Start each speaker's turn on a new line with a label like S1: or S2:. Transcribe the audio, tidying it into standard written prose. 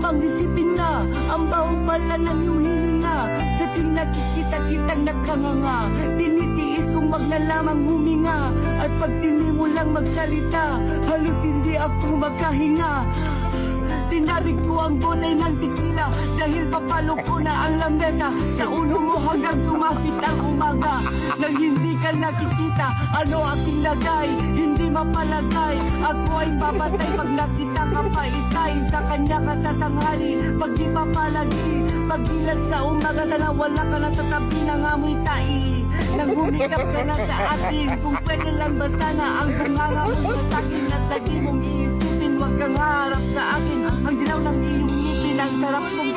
S1: lamang isipin na ang baho pala ng iyong hininga. Sa tuwing nakikita kitang nakanganga, tinitiis kong wag na lamang huminga. At pag sinimulang magsalita, halos hindi ako magkahinga. Tinarik ko ang botay ng tequila dahil papalo ko na ang lamesa. Sa ulo mo hanggang sumakit ang umaga. Nang hindi ka nakikita, ano aking lagay? Hindi mapalagay, ako ay babatay pag nakita ka pa itay. Sa kanya ka sa tanghali, pag di papalagi. Pagdilat sa umaga, sana wala ka na sa tabi ng amoy tai. Nang humikap ka na sa akin, kung pwede lang ba sana ang bunganga mo sa akin. At lagi mong iisipin, wag kang harap sa akin. Ang dilaw ng iyong ngipin, ang sarap kong